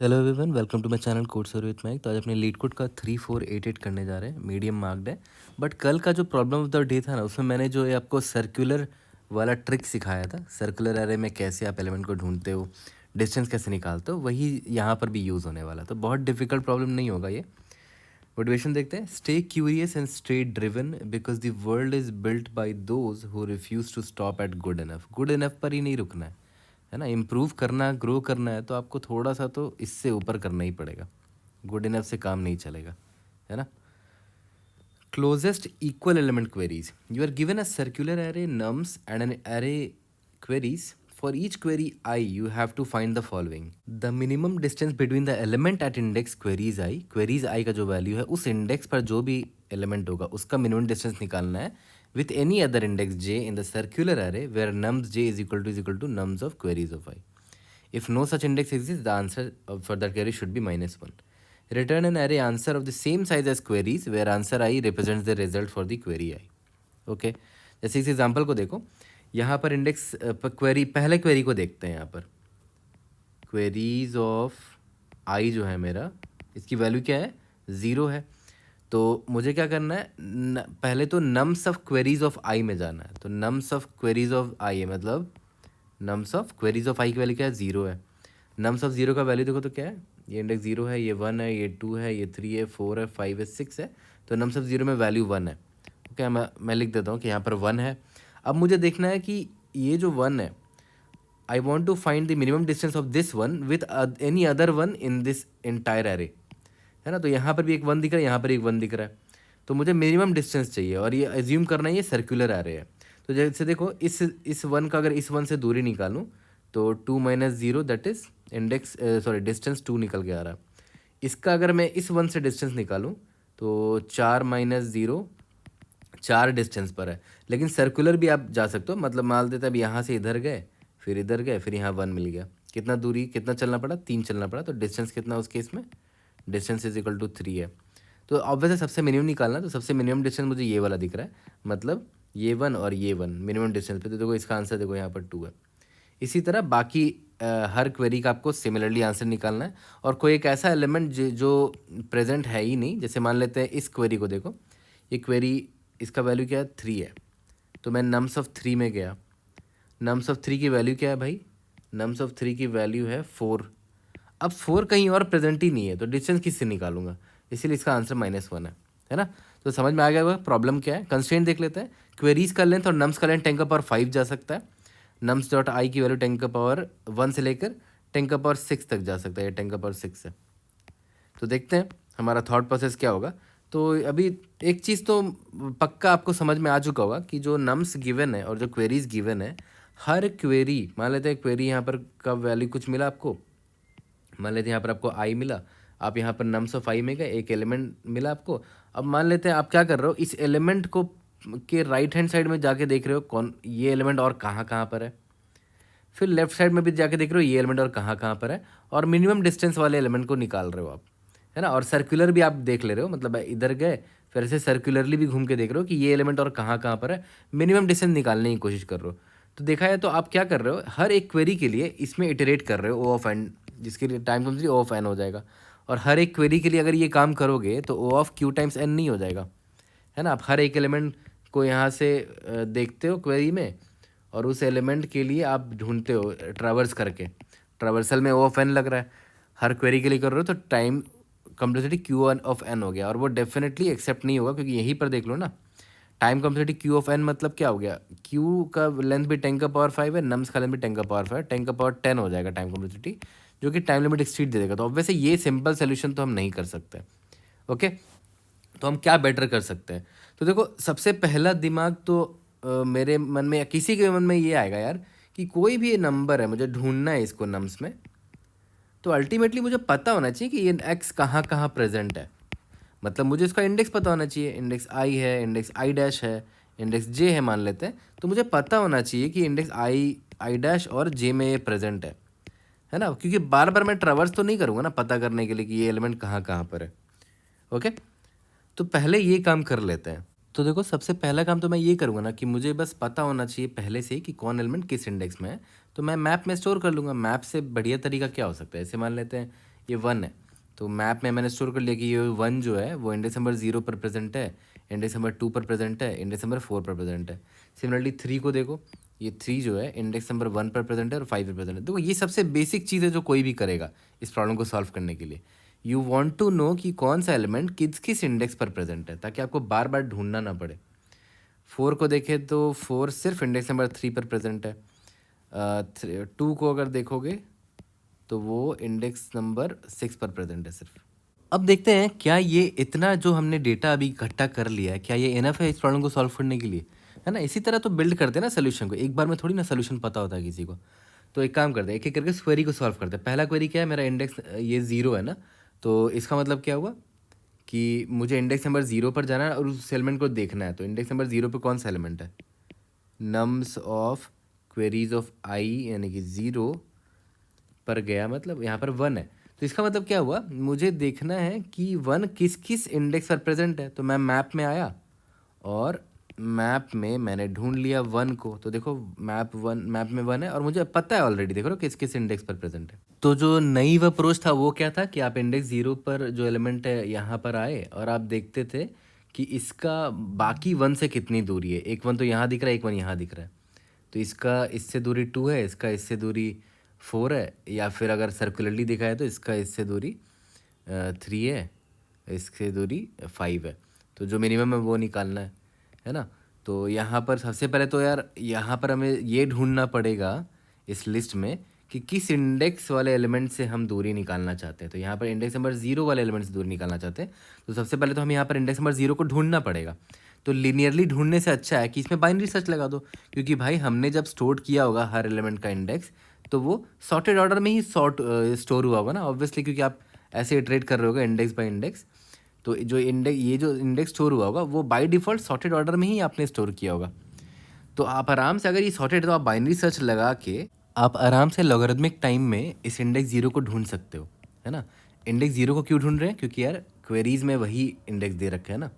Hello everyone, welcome to my channel code sir with Mac. तो आज अपने leet code का 3488 करने जा रहे हैं। मीडियम मार्क्ड है। बट कल का जो प्रॉब्लम ऑफ द डे था ना, उसमें मैंने जो ये आपको सर्कुलर वाला ट्रिक सिखाया था, सर्कुलर एरे में कैसे आप एलिमेंट को ढूंढते हो, डिस्टेंस कैसे निकालते हो, वही यहाँ पर भी यूज़ होने वाला। तो बहुत डिफिकल्ट प्रॉब्लम नहीं होगा ये। मोटिवेशन देखते हैं। Stay curious and stay driven because the world is built by those who refuse to stop at good enough. Good enough पर ही नहीं रुकना है ना। इम्प्रूव करना, ग्रो करना है तो आपको थोड़ा सा तो इससे ऊपर करना ही पड़ेगा। गुड इनफ से काम नहीं चलेगा, है ना। Closest equal element queries. You are given a circular array nums and an array queries. For each query I, you have to find the following. The minimum distance between the element at index queries I का जो value है उस index पर जो भी element होगा उसका minimum distance निकालना है with any other index j in the circular array where nums j is equal to nums of queries of I. If no such index exists, the answer for that query should be -1. Return an array answer of the same size as queries where answer I represents the result for the query I. Okay, जैसे इस example को देखो, यहाँ पर index query, पहले query को देखते हैं। यहाँ पर क्वेरीज ऑफ आई जो है मेरा, इसकी वैल्यू क्या है, 0 है। तो मुझे क्या करना है, पहले तो नम्स ऑफ क्वेरीज ऑफ आई में जाना है। तो नम्स ऑफ क्वेरीज ऑफ आई है, मतलब नम्स ऑफ क्वेरीज ऑफ आई की वैल्यू क्या है, 0 है। नम्स ऑफ 0 का वैल्यू देखो तो क्या है, ये इंडेक्स 0 है, ये 1 है, ये 2 है, ये 3 है, 4 है, 5 है, 6 है। तो नम्स ऑफ 0 में वैल्यू 1 है। ओके, मैं लिख देता हूँ कि यहाँ पर 1 है। अब मुझे देखना है कि ये जो 1 है, I want to find the minimum distance of this one with any other one in this entire array, है ना। तो यहाँ पर भी एक 1 दिख रहा है, यहाँ पर एक 1 दिख रहा है। तो मुझे मिनिमम डिस्टेंस चाहिए और ये एज्यूम करना है ये सर्कुलर एरे है। तो जैसे देखो, इस 1 का अगर इस 1 से दूरी निकालूँ तो 2 - 0 that is index, sorry distance 2 निकल के आ रहा है। इसका अगर मैं इस 1 से डिस्टेंस निकालूँ तो 4 - 0 4 डिस्टेंस पर है। लेकिन सर्कुलर भी आप जा सकते हो, मतलब मान लेते अब यहाँ से इधर गए, फिर इधर गए, फिर यहाँ 1 मिल गया। कितना दूरी, कितना चलना पड़ा, 3 चलना पड़ा। तो डिस्टेंस कितना उस केस में, डिस्टेंस इज इक्वल टू 3 है। तो ऑब्वियसली सबसे मिनिमम निकालना, तो सबसे मिनिमम डिस्टेंस मुझे ये वाला दिख रहा है, मतलब ये 1 और ये 1 मिनिमम डिस्टेंस पे। तो देखो इसका आंसर देखो यहाँ पर 2 है। इसी तरह बाकी हर क्वेरी का आपको सिमिलरली आंसर निकालना है। और कोई एक ऐसा एलिमेंट जो प्रेजेंट है ही नहीं, जैसे मान लेते हैं इस क्वेरी को देखो, ये क्वेरी, इसका वैल्यू क्या है, 3 है। तो मैं नम्स ऑफ 3 में गया। नम्स ऑफ 3 की वैल्यू क्या है भाई, नम्स ऑफ 3 की वैल्यू है 4। अब 4 कहीं और प्रेजेंट ही नहीं है, तो डिस्टेंस किससे निकालूंगा, इसीलिए इसका आंसर -1 है ना। तो समझ में आ गया होगा प्रॉब्लम क्या है। कंस्ट्रेंट देख लेते हैं। क्वेरीज का लेंथ और नम्स का लेंथ 10⁻5 जा सकता है। नम्स डॉट आई की वैल्यू 10⁻1 से लेकर 10⁻6 तक जा सकता है, ये 10⁻6 है। तो देखते हैं हमारा थॉट प्रोसेस क्या होगा। तो अभी एक चीज़ तो पक्का आपको समझ में आ चुका होगा कि जो नम्स गिवन है और जो क्वेरीज गिवन है, हर क्वेरी, मान लेते हैं क्वेरी यहाँ पर का वैल्यू कुछ मिला आपको, मान लेते हैं यहाँ पर आपको आई मिला, आप यहाँ पर नम्स ऑफ आई में गए, एक एलिमेंट मिला आपको। अब मान लेते हैं आप क्या कर रहे हो, इस एलिमेंट को के राइट हैंड साइड में जाके देख रहे हो कौन ये एलिमेंट और कहाँ कहाँ पर है। फिर लेफ्ट साइड में भी जाके देख रहे हो ये एलिमेंट और कहाँ कहाँ पर है, और मिनिमम डिस्टेंस वाले एलिमेंट को निकाल रहे हो आप, है ना। और सर्कुलर भी आप देख ले रहे हो, मतलब इधर गए फिर ऐसे सर्कुलरली भी घूम के देख रहे हो कि ये एलिमेंट और कहाँ कहाँ पर है, मिनिमम डिस्टेंस निकालने की कोशिश कर रहे हो। तो देखा है, तो आप क्या कर रहे हो, हर एक क्वेरी के लिए इसमें इटरेट कर रहे हो ओ ऑफ एन, जिसके लिए time comes O of N हो जाएगा। और हर एक क्वेरी के लिए अगर ये काम करोगे तो ओ ऑफ क्यू टाइम्स एन नहीं हो जाएगा, है ना। आप हर एक एलिमेंट को यहाँ से देखते हो क्वेरी में, और उस एलिमेंट के लिए आप ढूंढते हो ट्रैवर्स करके। ट्रैवर्सल में ओ ऑफ एन लग रहा है, हर क्वेरी के लिए कर रहे हो, तो time complexity Q of N हो गया, और वो डेफिनेटली एक्सेप्ट नहीं होगा, क्योंकि यहीं पर देख लो ना, time complexity Q of N मतलब क्या हो गया, क्यू का लेंथ भी 10⁻5 है, नम्स का लेंथ भी 10⁻5 है, 10⁻10 हो जाएगा टाइम कम्प्लेक्सिटी, जो कि टाइम लिमिट एक्सीड दे देगा। तो ऑब्वियसली ये सिंपल सोल्यूशन तो हम नहीं कर सकते। ओके, तो हम क्या बेटर कर सकते हैं। तो देखो, सबसे पहला दिमाग तो मेरे मन में या किसी के मन में ये आएगा यार, कि कोई भी नंबर है, मुझे ढूंढना है इसको नम्स में, तो अल्टीमेटली मुझे पता होना चाहिए कि ये एक्स कहाँ कहाँ प्रेजेंट है। मतलब मुझे इसका इंडेक्स पता होना चाहिए, इंडेक्स आई है, इंडेक्स आई डैश है, इंडेक्स जे है मान लेते हैं। तो मुझे पता होना चाहिए कि इंडेक्स आई डैश और जे में ये प्रेजेंट है ना। क्योंकि बार बार मैं ट्रैवर्स तो नहीं करूँगा ना पता करने के लिए कि ये एलिमेंट कहाँ कहाँ पर है। ओके, तो पहले ये काम कर लेते हैं। तो देखो, सबसे पहला काम तो मैं ये करूँगा ना कि मुझे बस पता होना चाहिए पहले से ही कि कौन एलिमेंट किस इंडेक्स में है। तो मैं मैप में स्टोर कर लूँगा। मैप से बढ़िया तरीका क्या हो सकता है, ऐसे मान लेते हैं ये 1 है, तो मैप में मैंने स्टोर कर लिया कि ये 1 जो है वो इंडेक्स नंबर 0 पर प्रेजेंट है, इंडेक्स नंबर 2 पर प्रेजेंट है, इंडेक्स नंबर 4 पर प्रेजेंट है। सिमिलरली 3 को देखो, ये 3 जो है इंडेक्स नंबर 1 पर प्रेजेंट है और 5 पर प्रेजेंट है। देखो ये सबसे बेसिक चीज़ है जो कोई भी करेगा इस प्रॉब्लम को सॉल्व करने के लिए। यू वांट टू नो कि कौन सा एलिमेंट किस किस इंडेक्स पर प्रेजेंट है, ताकि आपको बार बार ढूंढना ना पड़े। 4 को देखें तो 4 सिर्फ इंडेक्स नंबर 3 पर प्रेजेंट है। 2 को अगर देखोगे तो वो इंडेक्स नंबर 6 पर प्रेजेंट है सिर्फ। अब देखते हैं क्या ये इतना जो हमने डेटा अभी इकट्ठा कर लिया है, क्या ये इनफ है इस प्रॉब्लम को सॉल्व करने के लिए, है ना। इसी तरह तो बिल्ड करते हैं ना सोल्यूशन को, एक बार में थोड़ी ना सोल्यूशन पता होता है किसी को। तो एक काम करते हैं, एक एक करके क्वेरी को सॉल्व करते हैं। पहला क्वेरी क्या है, मेरा इंडेक्स ये 0 है ना, तो इसका मतलब क्या हुआ कि मुझे इंडेक्स नंबर 0 पर जाना है और उस एलिमेंट को देखना है। तो इंडेक्स नंबर 0 पर कौन सा एलिमेंट है, नम्स ऑफ क्वेरीज ऑफ आई, यानी कि 0 पर गया, मतलब यहाँ पर 1 है। तो इसका मतलब क्या हुआ, मुझे देखना है कि 1 किस किस इंडेक्स पर प्रेजेंट है। तो मैं मैप में आया और मैप में मैंने ढूंढ लिया 1 को। तो देखो मैप में 1 है और मुझे पता है ऑलरेडी, देखो किस किस इंडेक्स पर प्रेजेंट है। तो जो नई अप्रोच था वो क्या था कि आप इंडेक्स 0 पर जो एलिमेंट है यहाँ पर आए और आप देखते थे कि इसका बाकी 1 से कितनी दूरी है। एक 1 तो यहाँ दिख रहा है, एक 1 यहाँ दिख रहा है। तो इसका इससे दूरी 2 है, इसका इससे दूरी 4 है, या फिर अगर सर्कुलरली दिखा है तो इसका इससे दूरी 3 है, इससे दूरी 5 है। तो जो मिनिमम है वो निकालना है ना। तो यहाँ पर सबसे पहले तो यार यहाँ पर हमें ये ढूंढना पड़ेगा इस लिस्ट में कि किस इंडेक्स वाले एलिमेंट से हम दूरी निकालना चाहते हैं। तो यहाँ पर इंडेक्स नंबर 0 वाले एलिमेंट से दूरी निकालना चाहते हैं, तो सबसे पहले तो हम यहाँ पर इंडेक्स नंबर 0 को ढूंढना पड़ेगा। तो लिनियरली ढूंढने से अच्छा है कि इसमें बाइनरी सर्च लगा दो, क्योंकि भाई हमने जब स्टोर किया होगा हर एलिमेंट का इंडेक्स, तो वो सॉर्टेड ऑर्डर में ही स्टोर हुआ होगा ना ऑब्वियसली, क्योंकि आप ऐसे इटरेट कर रहे होगे इंडेक्स बाय इंडेक्स। तो जो इंडेक्स स्टोर हुआ होगा वो बाय डिफ़ॉल्ट सॉर्टेड ऑर्डर में ही आपने स्टोर किया होगा। तो आप आराम से, अगर ये सॉर्टेड है तो आप बाइनरी सर्च लगा के आप आराम से लॉगरिथमिक टाइम में इस इंडेक्स 0 को ढूंढ सकते हो, है ना। इंडेक्स 0 को क्यों ढूंढ रहे हैं, क्योंकि यार क्वेरीज में वही इंडेक्स दे रखा है ना।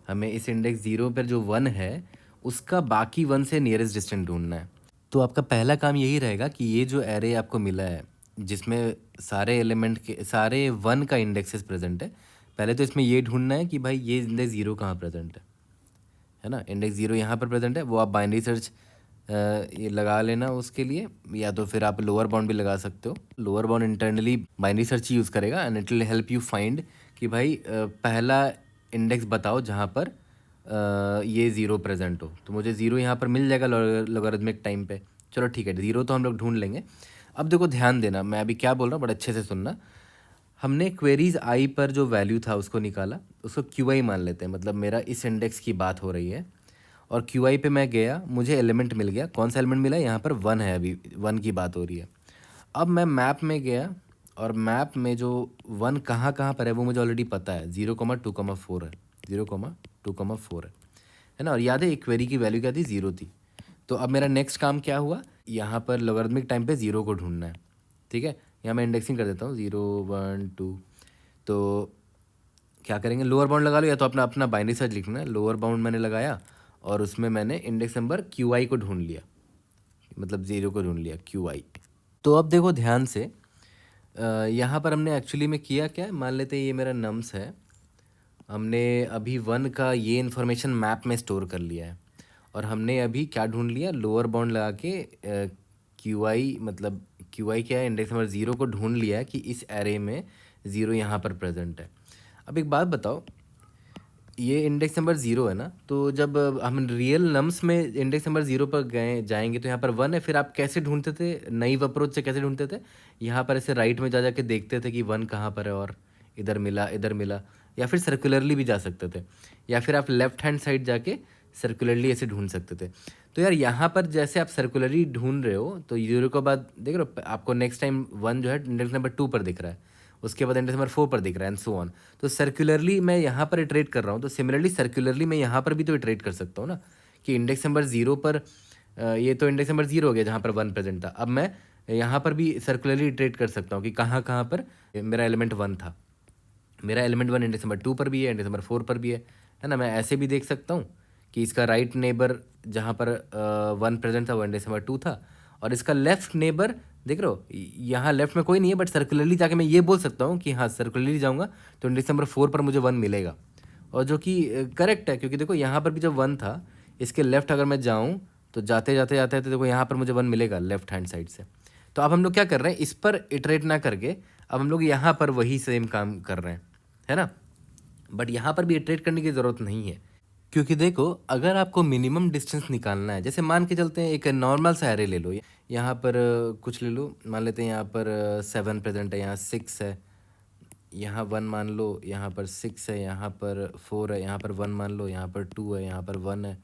हमें इस इंडेक्स 0 पर जो 1 है उसका बाकी 1 से नियरेस्ट डिस्टेंस ढूंढना है। तो आपका पहला काम यही रहेगा कि ये जो एरे आपको मिला है जिसमें सारे एलिमेंट के सारे 1 का इंडेक्सेस प्रेजेंट है, पहले तो इसमें ये ढूंढना है कि भाई ये इंडेक्स 0 कहाँ प्रेजेंट है ना। इंडेक्स 0 यहाँ पर प्रेजेंट है, वो आप बाइनरी सर्च ये लगा लेना उसके लिए, या तो फिर आप लोअर बाउंड भी लगा सकते हो। Lower bound internally binary search use करेगा and it will help you find कि भाई पहला इंडेक्स बताओ जहाँ पर ये 0 प्रेजेंट हो। तो मुझे 0 यहाँ पर मिल जाएगा लॉगरिथमिक टाइम पे। चलो ठीक है, 0 तो हम लोग ढूंढ लेंगे। अब देखो ध्यान देना, मैं अभी क्या बोल रहा हूँ बड़ा अच्छे से सुनना। हमने क्वेरीज आई पर जो वैल्यू था उसको निकाला, उसको क्यू आई मान लेते हैं, मतलब मेरा इस इंडेक्स की बात हो रही है। और क्यू आई पे मैं गया, मुझे एलिमेंट मिल गया। कौन सा एलिमेंट मिला, यहाँ पर 1 है, अभी 1 की बात हो रही है। अब मैं मैप में गया और मैप में जो 1 कहाँ कहाँ पर है वो मुझे ऑलरेडी पता है, 0,2,4 है, 0,2,4 है ना। और याद है एक क्वेरी की वैल्यू क्या थी, 0 थी। तो अब मेरा नेक्स्ट काम क्या हुआ, यहाँ पर लॉगरिथमिक टाइम पे 0 को ढूंढना है। ठीक है, यहाँ मैं इंडेक्सिंग कर देता हूँ 0 1 2। तो क्या करेंगे, लोअर बाउंड लगा लो, या तो अपना अपना बाइनरी सर्च लिखना है। लोअर बाउंड मैंने लगाया और उसमें मैंने इंडेक्स नंबर क्यू आई को ढूंढ लिया, मतलब 0 को ढूंढ लिया, क्यू आई। तो अब देखो ध्यान से, यहाँ पर हमने एक्चुअली में किया क्या, मान लेते हैं ये मेरा नम्स है। हमने अभी 1 का ये इन्फॉर्मेशन मैप में स्टोर कर लिया है और हमने अभी क्या ढूंढ लिया, लोअर बाउंड लगा के क्यू आई, मतलब क्यू आई क्या है, इंडेक्स नंबर 0 को ढूंढ लिया है कि इस एरे में 0 यहाँ पर प्रेजेंट है। अब एक बात बताओ, ये इंडेक्स नंबर 0 है ना, तो जब हम रियल नम्स में इंडेक्स नंबर 0 पर गए जाएंगे तो यहाँ पर 1 है, फिर आप कैसे ढूंढते थे, नई अप्रोच से कैसे ढूंढते थे, यहाँ पर ऐसे राइट में जा जाके देखते थे कि 1 कहाँ पर है और इधर मिला इधर मिला, या फिर सर्कुलरली भी जा सकते थे, या फिर आप लेफ्ट हैंड साइड जाके सर्कुलरली ऐसे ढूंढ सकते थे। तो यार यहाँ पर जैसे आप सर्कुलरली ढूंढ रहे हो तो 0 के बाद देख रहे हो आपको नेक्स्ट टाइम 1 जो है इंडेक्स नंबर 2 पर दिख रहा है, उसके बाद इंडेक्स नंबर 4 पर दिख रहा है एंड सो ऑन। तो सर्कुलरली मैं यहाँ पर इटरेट कर रहा हूँ, तो सिमिलरली सर्कुलरली मैं यहाँ पर भी तो इटरेट कर सकता हूँ ना, कि इंडेक्स नंबर 0 पर ये तो इंडेक्स नंबर 0 हो गया जहाँ पर 1 प्रेजेंट था। अब मैं यहाँ पर भी सर्कुलरली इटरेट कर सकता हूँ कि कहाँ कहाँ पर मेरा एलिमेंट 1 था। मेरा एलिमेंट 1 इंडेक्स नंबर 2 पर भी है, इंडेक्स नंबर 4 पर भी है ना। मैं ऐसे भी देख सकता हूँ कि इसका राइट नेबर जहाँ पर 1 प्रेजेंट था वो इंडेक्स नंबर 2 था, और इसका लेफ्ट नेबर देख रहे हो यहाँ लेफ्ट में कोई नहीं है, बट सर्कुलरली जाके मैं ये बोल सकता हूँ कि हाँ सर्कुलरली जाऊँगा तो इंडेक्स नंबर 4 पर मुझे 1 मिलेगा, और जो कि करेक्ट है, क्योंकि देखो यहाँ पर भी जब 1 था, इसके लेफ्ट अगर मैं जाऊँ तो जाते जाते जाते तो देखो यहाँ पर मुझे 1 मिलेगा लेफ्ट हैंड साइड से। तो अब हम लोग क्या कर रहे हैं, इस पर इटरेट ना करके अब हम लोग यहाँ पर वही सेम काम कर रहे हैं, है ना। बट यहाँ पर भी इटरेट करने की ज़रूरत नहीं है, क्योंकि देखो अगर आपको मिनिमम डिस्टेंस निकालना है, जैसे मान के चलते हैं एक नॉर्मल सा एरे ले लो, यहाँ पर कुछ ले लो, मान लेते हैं यहाँ पर 7 प्रेजेंट है, यहाँ 6 है, यहाँ 1 मान लो, यहाँ पर 6 है, यहाँ पर 4 है, यहाँ पर 1 मान लो, यहाँ पर 2 है, यहाँ पर 1 है,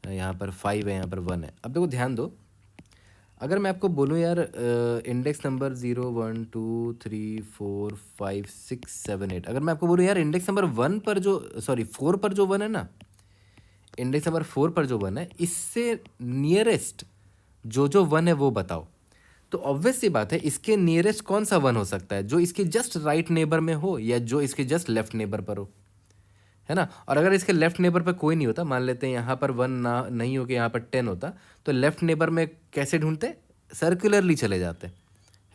यहाँ पर 5 है, यहाँ पर 1 है। अब देखो ध्यान दो, अगर मैं आपको बोलूँ यार इंडेक्स नंबर 0 1 2 3 4 5 6 7 8, अगर मैं आपको बोलूँ यार इंडेक्स नंबर 1 पर जो, सॉरी 4 पर जो 1 है ना, इंडेक्स नंबर 4 पर जो 1 है, इससे नियरेस्ट जो 1 है वो बताओ, तो ऑब्वियस सी बात है इसके नियरेस्ट कौन सा 1 हो सकता है, जो इसके जस्ट राइट नेबर में हो या जो इसके जस्ट लेफ्ट नेबर पर हो, है ना। और अगर इसके लेफ्ट नेबर पर कोई नहीं होता, मान लेते हैं यहाँ पर 1 ना नहीं हो के यहाँ पर 10 होता, तो लेफ्ट नेबर में कैसे ढूंढते, सर्कुलरली चले जाते,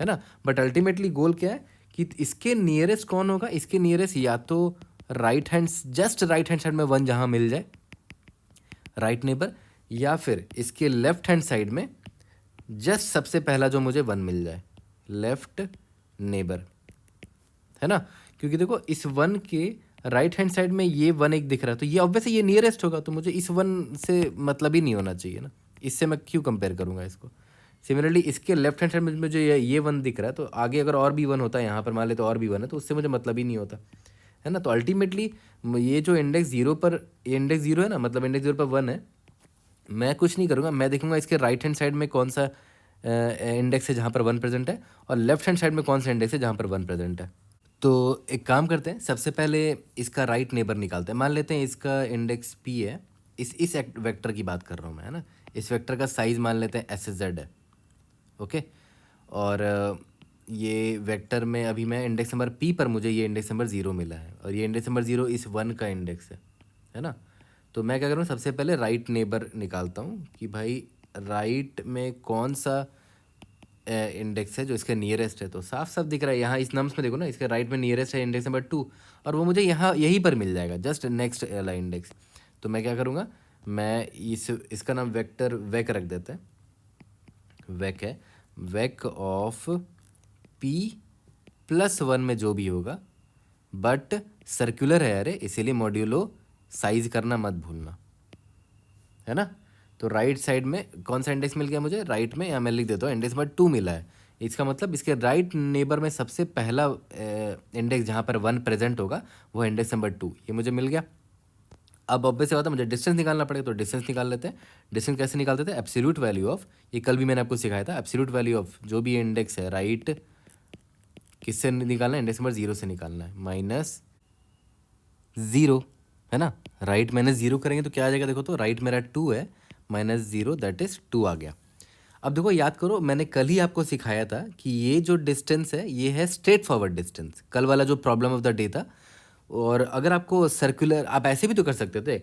है ना। बट अल्टीमेटली गोल क्या है कि इसके नियरेस्ट कौन होगा, इसके नियरेस्ट या तो right hand, just right hand side में 1 जहाँ मिल जाए राइट नेबर, या फिर इसके लेफ्ट हैंड साइड में जस्ट सबसे पहला जो मुझे 1 मिल जाए, लेफ्ट नेबर, है ना। क्योंकि देखो इस 1 के राइट हैंड साइड में ये 1 एक दिख रहा है, तो ये ऑब्वियसली ये नियरेस्ट होगा, तो मुझे इस 1 से मतलब ही नहीं होना चाहिए ना, इससे मैं क्यों कंपेयर करूँगा इसको। सिमिलरली इसके लेफ्ट हैंड साइड में मुझे ये 1 दिख रहा है, तो आगे अगर और भी 1 होता है, यहाँ पर मान ले तो और भी 1 है, तो उससे मुझे मतलब ही नहीं होता, है ना। तो अल्टीमेटली ये जो इंडेक्स 0 पर, ये इंडेक्स 0 है ना, मतलब इंडेक्स 0 पर 1 है, मैं कुछ नहीं करूँगा, मैं देखूंगा इसके राइट हैंड साइड में कौन सा इंडेक्स है जहाँ पर 1 प्रेजेंट है, और लेफ्ट हैंड साइड में कौन सा इंडेक्स है जहाँ पर 1 प्रेजेंट है। तो एक काम करते हैं, सबसे पहले इसका राइट नेबर निकालते हैं। मान लेते हैं इसका इंडेक्स पी है, इस वेक्टर की बात कर रहा हूँ मैं, है ना। इस वेक्टर का साइज़ मान लेते हैं एस जेड है, ओके। और ये वेक्टर में अभी मैं इंडेक्स नंबर पी पर मुझे ये इंडेक्स नंबर 0 मिला है, और ये इंडेक्स नंबर 0 इस 1 का इंडेक्स है ना। तो मैं क्या करूँ, सबसे पहले राइट नेबर निकालता हूँ कि भाई राइट में कौन सा इंडेक्स है जो इसके नियरेस्ट है। तो साफ साफ दिख रहा है यहाँ इस नम्स में, देखो ना, इसके राइट में नियरेस्ट है इंडेक्स नंबर 2, और वो मुझे यहाँ यहीं पर मिल जाएगा, जस्ट नेक्स्ट वाला इंडेक्स। तो मैं क्या करूँगा, मैं इसका नाम वेक्टर वेक रख देते हैं, वेक है, वेक ऑफ पी प्लस 1 में जो भी होगा, बट सर्कुलर है अरे, इसीलिए मॉड्यूलो साइज करना मत भूलना, है ना। तो राइट साइड में कौन सा इंडेक्स मिल गया मुझे, राइट में, या मैं लिख देता हूँ इंडेक्स नंबर 2 मिला है। इसका मतलब इसके राइट नेबर में सबसे पहला इंडेक्स जहाँ पर 1 प्रेजेंट होगा वो इंडेक्स नंबर 2, ये मुझे मिल गया। अब ऑब्वियस से बात है, मुझे डिस्टेंस निकालना पड़ेगा, तो डिस्टेंस निकाल लेते हैं। डिस्टेंस कैसे निकालते थे, एब्सोल्यूट वैल्यू ऑफ, ये कल भी मैंने आपको सिखाया था, एब्सोल्यूट वैल्यू ऑफ जो भी इंडेक्स है राइट, किससे निकालना है, इंडेक्स नंबर 0 से निकालना है, -0, है ना। राइट -0 करेंगे तो क्या आ जाएगा, देखो तो राइट मेरा 2 है, -0 दैट इज़ 2 आ गया। अब देखो याद करो, मैंने कल ही आपको सिखाया था कि ये जो डिस्टेंस है ये है स्ट्रेट फॉरवर्ड डिस्टेंस, कल वाला जो प्रॉब्लम ऑफ द डे था। और अगर आपको सर्कुलर, आप ऐसे भी तो कर सकते थे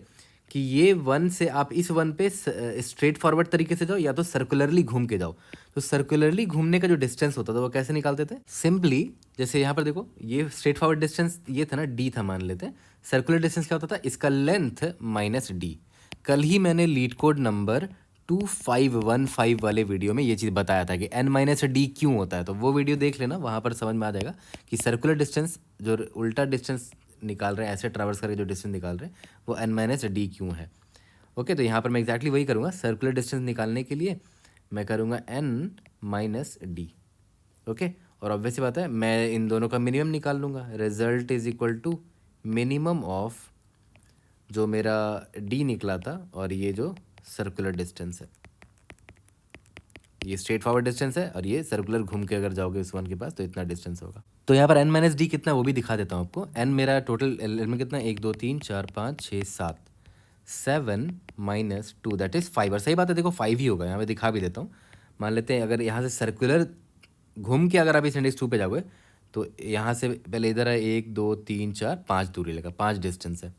कि ये 1 से आप इस 1 पे स्ट्रेट फॉरवर्ड तरीके से जाओ, या तो सर्कुलरली घूम के जाओ। तो सर्कुलरली घूमने का जो डिस्टेंस होता था वो कैसे निकालते थे, सिंपली जैसे यहाँ पर देखो ये स्ट्रेट फॉरवर्ड डिस्टेंस ये था ना, डी था मान लेते हैं। सर्कुलर डिस्टेंस क्या होता था, इसका लेंथ माइनस डी। कल ही मैंने लीड कोड नंबर 2515 वाले वीडियो में ये चीज़ बताया था कि n माइनस डी क्यों होता है, तो वो वीडियो देख लेना, वहाँ पर समझ में आ जाएगा कि सर्कुलर डिस्टेंस जो उल्टा डिस्टेंस निकाल रहे हैं, ऐसे ट्रैवर्स करके जो डिस्टेंस निकाल रहे हैं वो n माइनस डी क्यों है। ओके, तो यहाँ पर मैं एक्जैक्टली वही करूँगा, सर्कुलर डिस्टेंस निकालने के लिए मैं करूँगा n माइनस डी, ओके। और ऑब्वियस बात है मैं इन दोनों का मिनिमम निकाल लूँगा, result is equal to minimum of जो मेरा d निकला था और ये जो सर्कुलर डिस्टेंस है, ये स्ट्रेट फॉरवर्ड डिस्टेंस है, और ये सर्कुलर घूम के अगर जाओगे उस 1 के पास तो इतना डिस्टेंस होगा। तो यहाँ पर n माइनस डी कितना वो भी दिखा देता हूँ आपको। n मेरा टोटल एलिमेंट कितना, 1 2 3 4 5 6 7, 7 माइनस 2 दैट इज़ 5। और सही बात है, देखो 5 ही होगा, यहाँ पे दिखा भी देता हूँ। मान लेते हैं अगर यहाँ से सर्कुलर घूम के अगर आप इस इंडेक्स 2 पे जाओगे तो यहाँ से पहले इधर है 1 2 3 4 5 दूरी लगा, 5 डिस्टेंस है,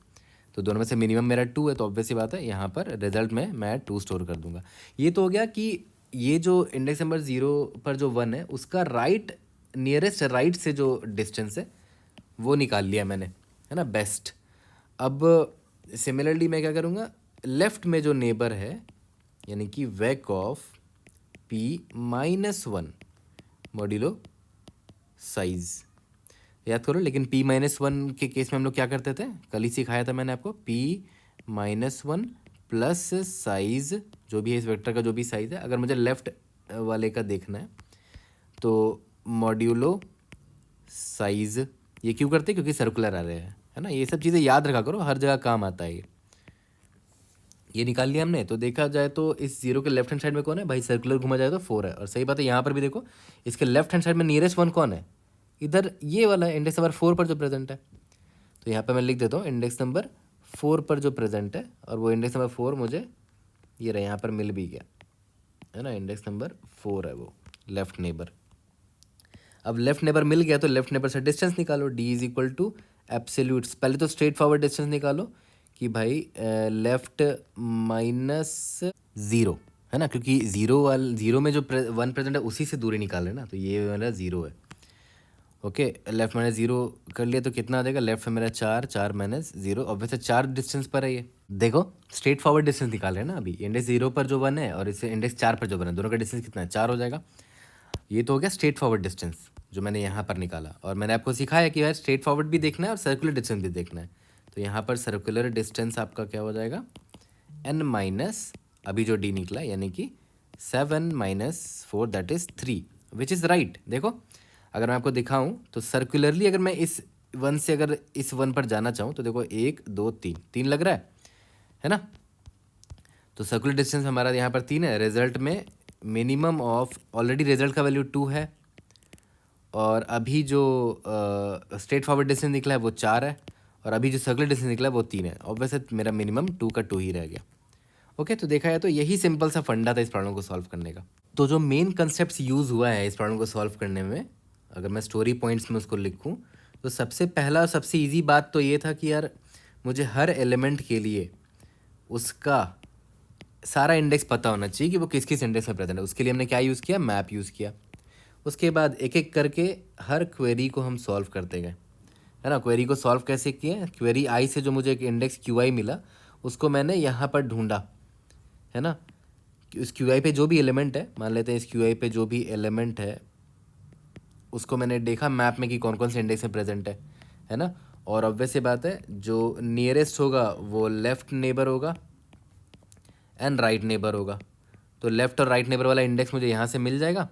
तो दोनों में से मिनिमम मेरा 2 है, तो ऑब्वियस सी बात है यहाँ पर रिजल्ट में मैं 2 स्टोर कर दूंगा। ये तो हो गया कि ये जो इंडेक्स नंबर 0 पर जो 1 है उसका राइट नियरेस्ट राइट से जो डिस्टेंस है वो निकाल लिया मैंने, है ना, बेस्ट। अब सिमिलरली मैं क्या करूँगा, लेफ्ट में जो नेबर है यानी कि wake of p-1 modulo size, याद करो। लेकिन p-1 के केस में हम लोग क्या करते थे, कल ही सिखाया था मैंने आपको, p-1 प्लस साइज जो भी है इस वेक्टर का, जो भी साइज है, अगर मुझे लेफ्ट वाले का देखना है तो मॉड्यूलो साइज। ये क्यों करते हैं, क्योंकि सर्कुलर आ रहे हैं, है ना। ये सब चीज़ें याद रखा करो, हर जगह काम आता है ये निकाल लिया हमने। तो देखा जाए तो इस 0 के लेफ्ट हैंड साइड में कौन है भाई, सर्कुलर घुमा जाए तो 4 है। और सही बात है, यहाँ पर भी देखो इसके लेफ्ट हैंड साइड में नियरेस्ट 1 कौन है, इधर ये वाला है, इंडेक्स नंबर 4 पर जो प्रेजेंट है। तो यहाँ पे मैं लिख देता हूँ इंडेक्स नंबर 4 पर जो प्रेजेंट है, और वो इंडेक्स नंबर 4 मुझे ये रहा, यहाँ पर मिल भी गया, है ना। इंडेक्स नंबर 4 है वो लेफ्ट नेबर। अब लेफ्ट नेबर मिल गया तो लेफ्ट नेबर से डिस्टेंस निकालो, d is equal to absolute. पहले तो स्ट्रेट फॉरवर्ड डिस्टेंस निकालो कि भाई लेफ्ट -0, है ना, क्योंकि 0 में जो 1 प्रेजेंट है उसी से दूरी निकाल रहे ना, तो ये मेरा 0 है। ओके, लेफ्ट -0 कर लिया तो कितना आ जाएगा, लेफ्ट में मेरा 4, 4 -0, और वैसे 4 डिस्टेंस पर है ये। देखो स्ट्रेट फॉरवर्ड डिस्टेंस निकाल रहे हैं ना अभी, इंडेक्स 0 पर जो 1 है और इससे इंडेक्स 4 पर जो 1 है, दोनों का डिस्टेंस कितना है, 4 हो जाएगा। ये तो हो गया स्ट्रेट फॉरवर्ड डिस्टेंस जो मैंने यहाँ पर निकाला। और मैंने आपको सिखाया कि यार स्ट्रेट फॉरवर्ड भी देखना है और सर्कुलर डिस्टेंस भी देखना है। तो यहाँ पर सर्कुलर डिस्टेंस आपका क्या हो जाएगा, n- अभी जो d निकला यानी कि 7 - 4 that is 3, which is right. देखो अगर मैं आपको दिखाऊं तो सर्कुलरली अगर मैं इस 1 से अगर इस 1 पर जाना चाहूँ तो देखो 1 2 3 लग रहा है ना। तो सर्कुलर डिस्टेंस हमारा यहाँ पर 3 है। रिजल्ट में मिनिमम ऑफ, ऑलरेडी रिजल्ट का वैल्यू 2 है, और अभी जो स्ट्रेट फॉरवर्ड डिस्टेंस निकला है वो 4 है, और अभी जो सर्कुलर डिस्टेंस निकला है वो 3 है। और वैसे मेरा मिनिमम 2 का 2 ही रह गया। ओके, तो देखा जाए तो यही सिंपल सा फंडा था इस प्रॉब्लम को सॉल्व करने का। तो जो मेन कंसेप्ट यूज़ हुआ है इस प्रॉब्लम को सॉल्व करने में, अगर मैं स्टोरी पॉइंट्स में उसको लिखूं तो सबसे पहला सबसे इजी बात तो ये था कि यार मुझे हर एलिमेंट के लिए उसका सारा इंडेक्स पता होना चाहिए कि वो किस किस इंडेक्स में प्रेजेंट है। उसके लिए हमने क्या यूज़ किया, मैप यूज़ किया। उसके बाद एक एक करके हर क्वेरी को हम सॉल्व करते गए, है ना। क्वेरी को सॉल्व कैसे किए, क्वेरी आई से जो मुझे एक इंडेक्स क्यू आई मिला उसको मैंने यहाँ पर ढूंढा, है ना। इस क्यू आई पे जो भी एलिमेंट है, मान लेते हैं इस क्यू आई पे जो भी एलिमेंट है उसको मैंने देखा मैप में कि कौन कौन से इंडेक्स में प्रेजेंट है ना। और ऑब्वियस सी बात है जो नियरेस्ट होगा वो लेफ्ट नेबर होगा एंड राइट नेबर होगा। तो लेफ्ट और राइट नेबर वाला इंडेक्स मुझे यहाँ से मिल जाएगा,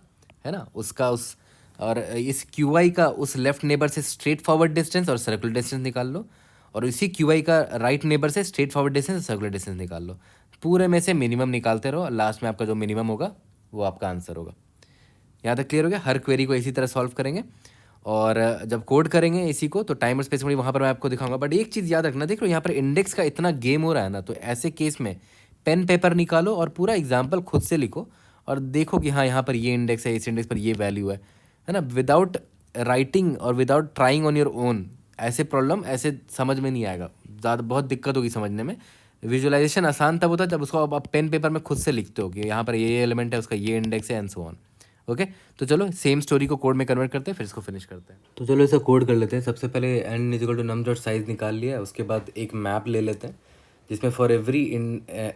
है ना। उसका उस और इस क्यू आई का उस लेफ्ट नेबर से स्ट्रेट फॉरवर्ड डिस्टेंस और सर्कुलर डिस्टेंस निकाल लो, और इसी क्यू आई का राइट नेबर से स्ट्रेट फॉरवर्ड डिस्टेंस और सर्कुलर डिस्टेंस निकाल लो। पूरे में से मिनिमम निकालते रहो, लास्ट में आपका जो मिनिमम होगा वो आपका आंसर होगा। यहाँ तक क्लियर हो गया। हर क्वेरी को इसी तरह सॉल्व करेंगे, और जब कोड करेंगे इसी को तो टाइम और स्पेस में वहाँ पर मैं आपको दिखाऊंगा। बट एक चीज़ याद रखना, देख लो यहाँ पर इंडेक्स का इतना गेम हो रहा है ना, तो ऐसे केस में पेन पेपर निकालो और पूरा एग्जाम्पल खुद से लिखो और देखो कि हाँ यहाँ पर ये इंडेक्स है, इस इंडेक्स पर ये वैल्यू है ना। विदाउट राइटिंग और without trying on your own ऐसे प्रॉब्लम ऐसे समझ में नहीं आएगा, ज़्यादा बहुत दिक्कत होगी समझने में। विजुअलाइजेशन आसान तब होता है जब उसको आप पेन पेपर में खुद से लिखते हो कि यहाँ पर ये एलिमेंट है, उसका ये इंडेक्स है, एंड सो ऑन। ओके, तो चलो सेम स्टोरी को कोड में कन्वर्ट करते हैं, फिर इसको फिनिश करते हैं। तो चलो इसे कोड कर लेते हैं। सबसे पहले n is equal to num dot size निकाल लिया है। उसके बाद एक मैप ले लेते हैं जिसमें फॉर एवरी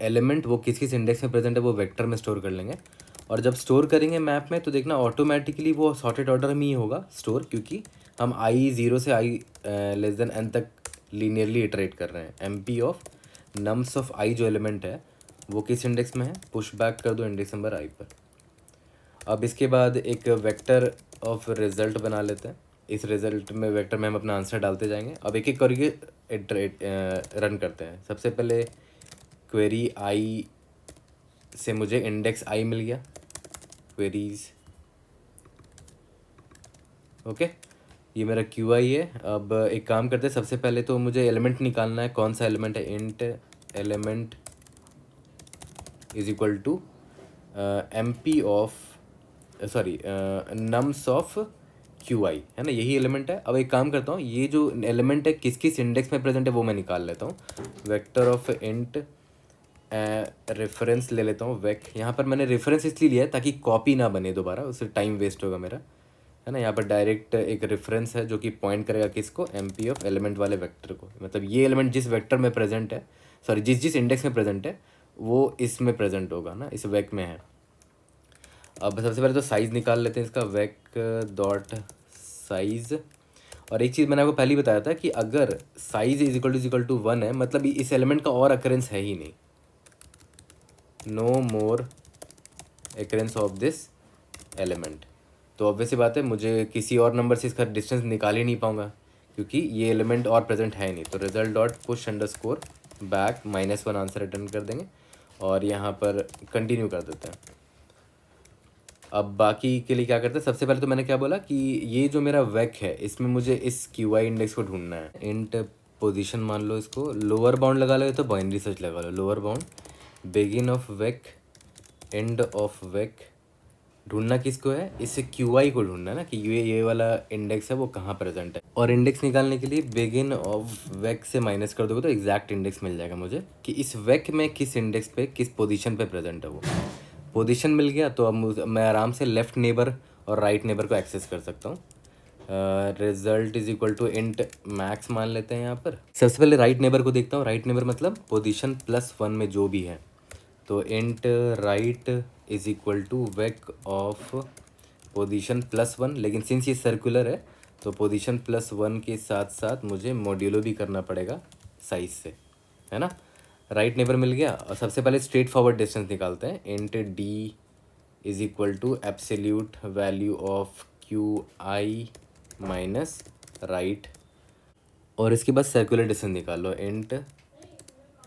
एलिमेंट वो किस किस इंडेक्स में प्रेजेंट है वो वेक्टर में स्टोर कर लेंगे। और जब स्टोर करेंगे मैप में तो देखना ऑटोमेटिकली वो सॉर्टेड ऑर्डर में ही होगा स्टोर, क्योंकि हम आई 0 से आई लेस देन n तक लीनियरली इटरेट कर रहे हैं। M P of nums of I जो एलिमेंट है वो किस इंडेक्स में है, पुश बैक कर दो इंडेक्स नंबर आई पर। अब इसके बाद एक वेक्टर ऑफ रिजल्ट बना लेते हैं। इस रिजल्ट में वेक्टर में हम अपना आंसर डालते जाएंगे। अब एक एक करके रन करते हैं। सबसे पहले क्वेरी आई से मुझे इंडेक्स आई मिल गया, क्वेरीज। ओके, ये मेरा क्यू आई है। अब एक काम करते हैं, सबसे पहले तो मुझे एलिमेंट निकालना है। कौन सा एलिमेंट है, int element is equal to M P of sorry nums of Q I, है ना, यही एलिमेंट है। अब एक काम करता हूँ, ये जो एलिमेंट है किस किस इंडेक्स में प्रेजेंट है वो मैं निकाल लेता हूँ। वेक्टर ऑफ इंट रेफरेंस ले लेता हूँ वेक। यहाँ पर मैंने रेफरेंस इसलिए लिया है ताकि कॉपी ना बने दोबारा, उससे टाइम वेस्ट होगा मेरा, है ना। यहाँ पर डायरेक्ट एक रेफरेंस है जो कि पॉइंट करेगा किसको, एम पी ऑफ एलिमेंट वाले वेक्टर को। मतलब ये एलिमेंट जिस वेक्टर में प्रेजेंट है, सॉरी जिस इंडेक्स में प्रेजेंट है वो इसमें प्रेजेंट होगा ना, इस वेक में है। अब सबसे पहले तो साइज़ निकाल लेते हैं इसका, वेक डॉट साइज़। और एक चीज़ मैंने आपको पहले ही बताया था कि अगर साइज इज इक्वल टू 1 है, मतलब इस एलिमेंट का और अकरेंस है ही नहीं, no more occurrence of this element. तो ऑब्वियस सी बात है मुझे किसी और नंबर से इसका डिस्टेंस निकाल ही नहीं पाऊंगा क्योंकि ये एलिमेंट और प्रेजेंट है नहीं। तो result dot push underscore back -1 answer return कर देंगे और यहाँ पर कंटिन्यू कर देते हैं। अब बाकी के लिए क्या करते हैं, सबसे पहले तो मैंने क्या बोला कि ये जो मेरा वेक है इसमें मुझे इस क्यू आई इंडेक्स को ढूंढना है। इंट पोजीशन मान लो इसको, लोअर बाउंड लगा लो तो बाइनरी सर्च लगा लो, lower bound begin of vec end of vec. ढूंढना किसको है, इससे क्यू आई को ढूंढना है ना कि ये वाला इंडेक्स है वो कहाँ प्रेजेंट है। और इंडेक्स निकालने के लिए बिगिन ऑफ वेक से माइनस कर दोगे तो एग्जैक्ट इंडेक्स मिल जाएगा मुझे कि इस वेक में किस इंडेक्स पे किस पोजीशन पे प्रेजेंट है वो। पोजीशन मिल गया तो अब मैं आराम से लेफ़्ट नेबर और राइट नेबर को एक्सेस कर सकता हूँ। Result is equal to int max मान लेते हैं यहाँ पर। सबसे पहले राइट नेबर को देखता हूँ, राइट नेबर मतलब पोजीशन +1 में जो भी है। तो int right is equal to vec of position +1, लेकिन सिंस ये सर्कुलर है तो पोजीशन +1 के साथ साथ मुझे मॉड्यूलो भी करना पड़ेगा साइज से, है ना। राइट नेबर मिल गया और सबसे पहले स्ट्रेट फॉरवर्ड डिस्टेंस निकालते हैं। Int D is equal to absolute value of Q I minus right, और इसके बाद सर्कुलर डिस्टेंस निकाल लो। Int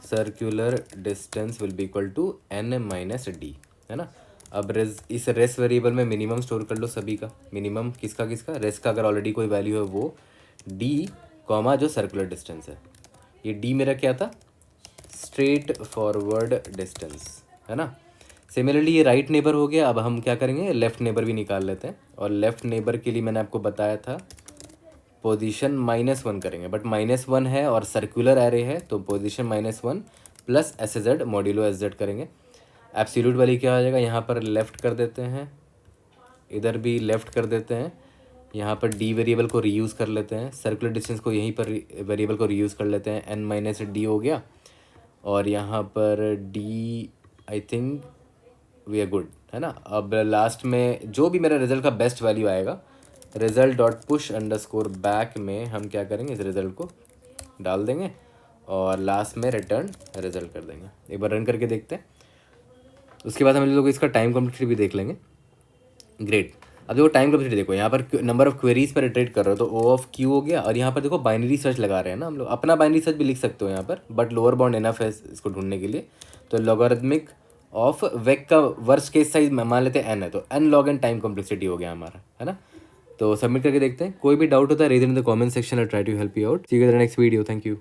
circular distance will be equal to N minus D, है ना। अब इस रेस वेरिएबल में मिनिमम स्टोर कर लो सभी का, मिनिमम किसका किसका, रेस का अगर ऑलरेडी कोई वैल्यू है वो, डी कॉमा जो सर्कुलर डिस्टेंस है। ये डी मेरा क्या था, स्ट्रेट फॉरवर्ड डिस्टेंस, है ना। सिमिलरली ये राइट नेबर हो गया। अब हम क्या करेंगे, लेफ़्ट नेबर भी निकाल लेते हैं। और लेफ़्ट नेबर के लिए मैंने आपको बताया था पोजीशन -1 करेंगे, बट -1 है और सर्कुलर एरे है तो position -1 plus SZ modulo SZ करेंगे। एब्सोल्यूट वाली क्या हो जाएगा, यहाँ पर लेफ़्ट कर देते हैं, इधर भी लेफ़्ट कर देते हैं, यहाँ पर डी वेरिएबल को रीयूज़ कर लेते हैं, सर्कुलर डिस्टेंस को यहीं पर वेरिएबल को रीयूज़ कर लेते हैं, n-d हो गया। और यहाँ पर D I think we are good, है ना। अब लास्ट में जो भी मेरा रिजल्ट का बेस्ट वैल्यू आएगा, result dot push underscore back में हम क्या करेंगे, इस रिजल्ट को डाल देंगे और लास्ट में रिटर्न रिजल्ट कर देंगे। एक बार रन करके देखते हैं, उसके बाद हम लोग इसका टाइम कम्प्लीट भी देख लेंगे। ग्रेट। अब देखो टाइम कम्प्लीट देखो, यहाँ पर नंबर ऑफ क्वेरीज पर इटरेट कर रहे हो तो O ऑफ Q हो गया। और यहाँ पर देखो बाइनरी सर्च लगा रहे हैं ना हम लोग, अपना बाइनरी सर्च भी लिख सकते हो यहाँ पर, बट लोअर बाउंड इनफ है इसको ढूंढने के लिए। तो लॉगरिथमिक ऑफ वेक का वर्स्ट केस साइज मान लेते हैं n है, तो n log n time complexity हो गया हमारा, है ना। तो सबमिट करके देखते हैं। कोई भी डाउट होता है raise in the comment section, I try to help you out. See you in the next video, thank you.